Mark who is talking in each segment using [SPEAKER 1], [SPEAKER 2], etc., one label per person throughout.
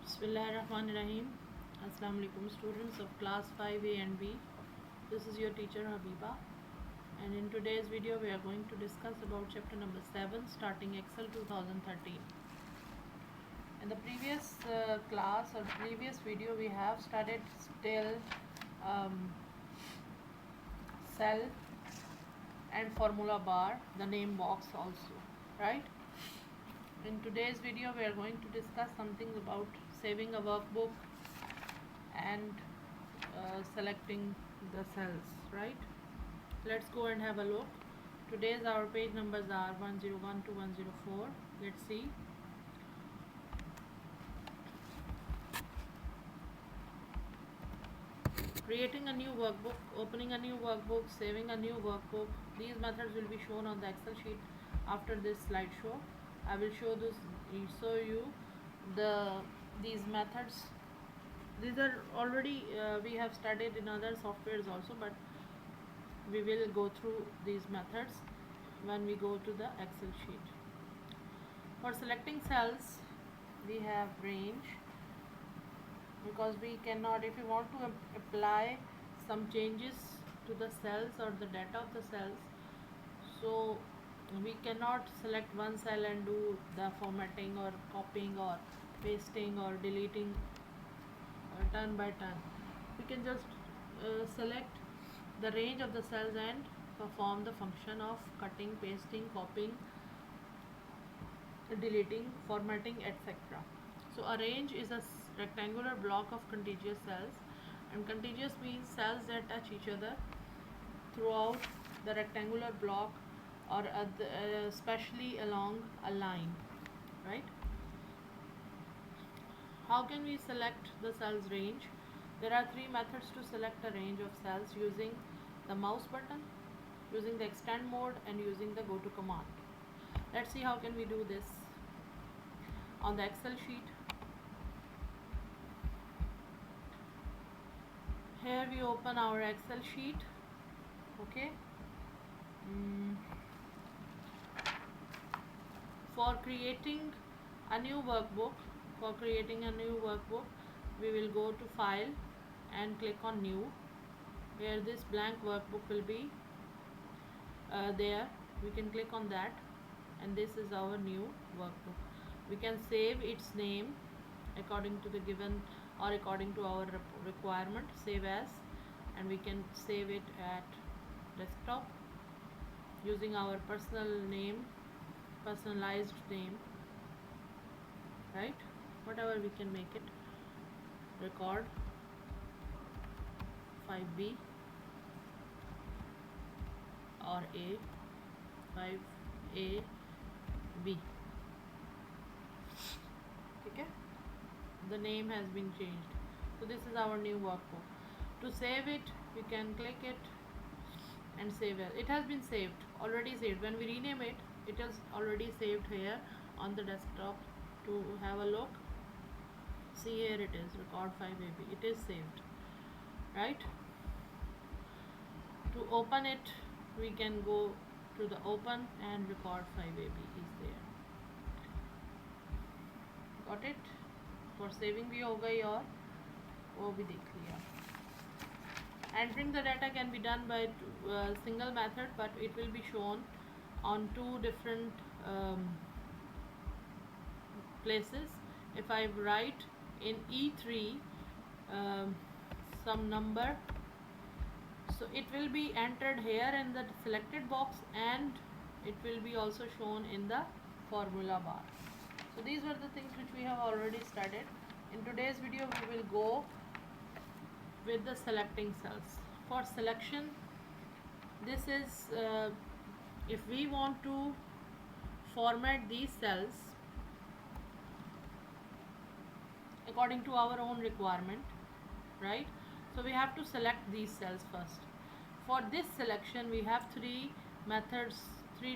[SPEAKER 1] Bismillahirrahmanirrahim. Assalamu alaikum students of class 5A and B. This is your teacher Habiba, and in today's video we are going to discuss about chapter number 7 starting Excel 2013. In the previous class or previous video we have studied still cell and formula bar, the name box also, right? In today's video we are going to discuss something about saving a workbook and selecting the cells, right? Let's go and have a look. Today's our page numbers are 101 to 104. Let's see. Creating a new workbook, opening a new workbook, saving a new workbook. These methods will be shown on the Excel sheet after this slideshow. I will show you these methods. These are already we have studied in other softwares also, but we will go through these methods when we go to the Excel sheet. For selecting cells, we have range, because we cannot, if you want to apply some changes to the cells or the data of the cells, so we cannot select one cell and do the formatting or copying or pasting or deleting turn by turn. We can just select the range of the cells and perform the function of cutting, pasting, copying, deleting, formatting, etc. So a range is a rectangular block of contiguous cells, and contiguous means cells that touch each other throughout the rectangular block, or especially along a line, right? How can we select the cells range? There are three methods to select a range of cells: using the mouse button, using the extend mode, and using the go to command. Let's see how can we do this on the Excel sheet. Here we open our Excel sheet. Okay. For creating a new workbook, we will go to File and click on New, where this blank workbook will be there. We can click on that, and this is our new workbook. We can save its name according to the given or according to our requirement, save as, and we can save it at desktop using our personalized name, right? Whatever we can make it. Record 5B or A, 5AB. Okay, the name has been changed. So this is our new workbook. To save it, we can click it and save it. It has been saved, already saved. When we rename it, it is already saved here on the desktop. To have a look, see, here it is, record 5AB. It is saved, right? To open it, we can go to the open, and record 5AB is there. Got it? For saving भी हो गई और वो भी देख लिया. Entering the data can be done by single method, but it will be shown on two different places. If I write in E3 some number, so it will be entered here in the selected box, and it will be also shown in the formula bar. So these were the things which we have already studied. In today's video we will go with the selecting cells. For selection, this is if we want to format these cells according to our own requirement, right? So we have to select these cells first. For this selection, we have three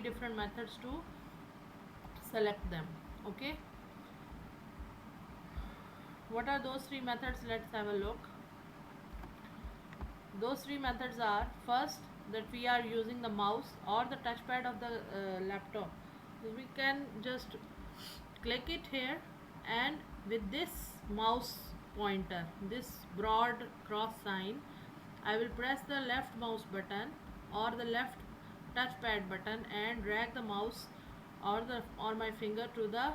[SPEAKER 1] different methods to select them. Okay, what are those three methods? Let's have a look. Those three methods are: first, that we are using the mouse or the touchpad of the laptop. So we can just click it here and with this mouse pointer, this broad cross sign, I will press the left mouse button or the left touchpad button and drag the mouse or my finger to the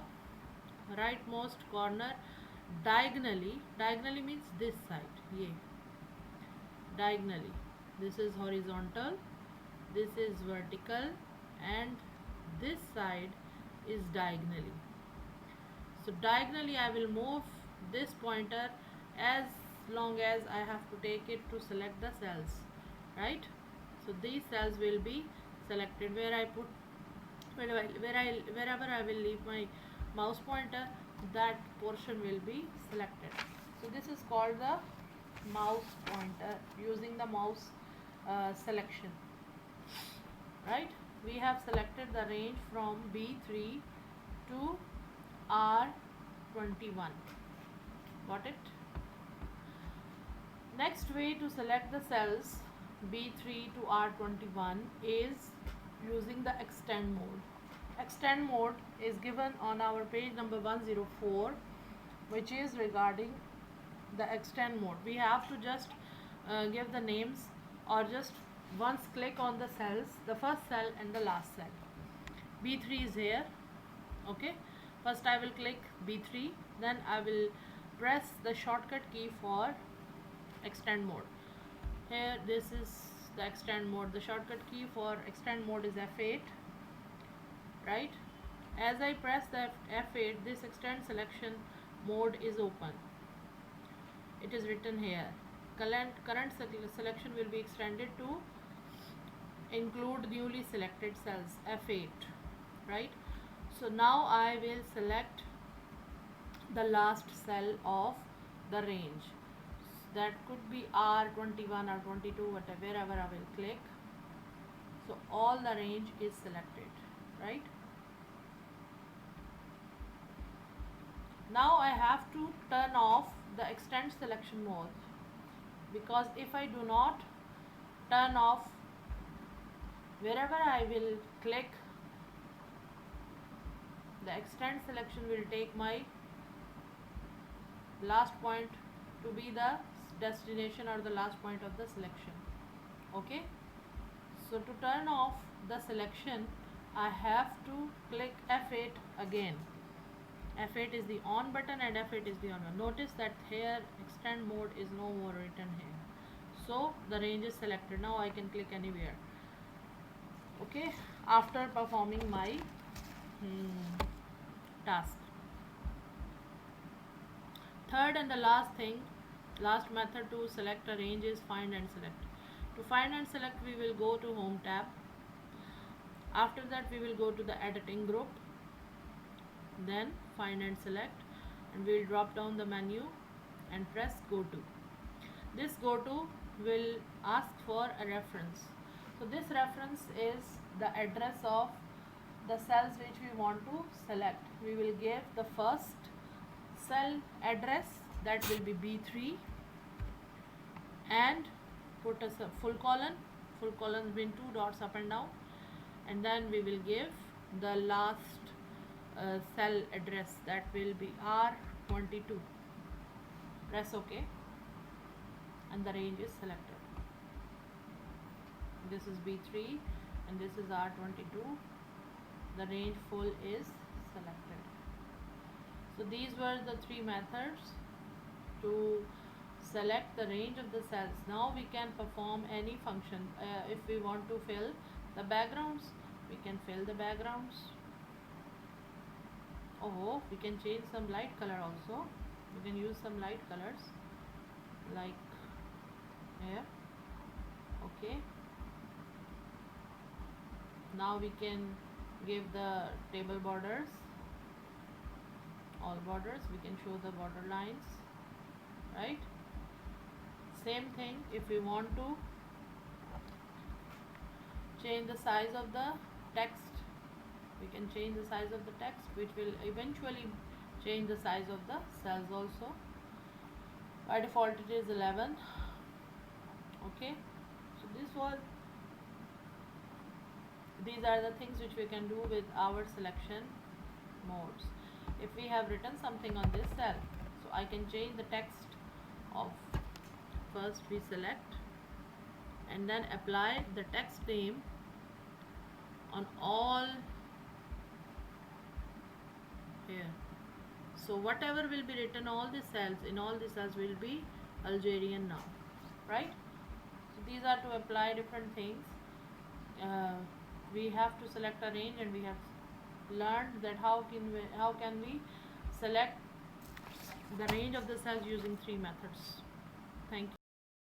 [SPEAKER 1] rightmost corner diagonally. Diagonally means this side, yeah, diagonally. This is horizontal, this is vertical, and this side is diagonally. So diagonally I will move this pointer as long as I have to take it to select the cells, right? So these cells will be selected where I put wherever I will leave my mouse pointer, that portion will be selected. So this is called the mouse pointer, using the mouse selection, right? We have selected the range from B3 to R21. Got it? Next way to select the cells B3 to R21 is using the extend mode. Extend mode is given on our page number 104, which is regarding the extend mode. We have to just give the names or just once click on the cells, the first cell and the last cell. B3 is here, okay. First I will click B3, then I will press the shortcut key for extend mode. Here this is the extend mode. The shortcut key for extend mode is F8, right? As I press the F8, this extend selection mode is open. It is written here. Current selection will be extended to include newly selected cells, F8, right? So now I will select the last cell of the range. That could be R21 or 22, whatever, wherever I will click. So all the range is selected, right? Now I have to turn off the extend selection mode, because if I do not turn off, wherever I will click, the extend selection will take my last point to be the destination or the last point of the selection, okay. So to turn off the selection, I have to click F8 again. F8 is the on button and F8 is the on button. Notice that here extend mode is no more written here. So the range is selected. Now I can click anywhere, okay, after performing my task. Third and the last method to select a range is find and select. To find and select, we will go to home tab. After that we will go to the editing group, then find and select, and we will drop down the menu and press go to. This go to will ask for a reference. So this reference is the address of the cells which we want to select. We will give the first cell address, that will be B3, and put a full colon between two dots up and down, and then we will give the last cell address, that will be R22. Press OK, and the range is selected. This is B3 and this is R22. The range full is selected. So these were the three methods to select the range of the cells. Now we can perform any function. If we want to fill the backgrounds, we can fill the backgrounds. Oh, we can change some light color also. We can use some light colors like here, okay. Now we can give the table borders, all borders, we can show the border lines, right? Same thing, if we want to change the size of the text, we can change the size of the text, which will eventually change the size of the cells also. By default it is 11, okay. So these are the things which we can do with our selection modes. if we have written something on this cell, so I can change the text of, first we select and then apply the text name on all here. So whatever will be written, all the cells, in all the cells will be Algerian now, right? So these are to apply different things. We have to select a range, and we have learned that how can we select the range of the cells using three methods.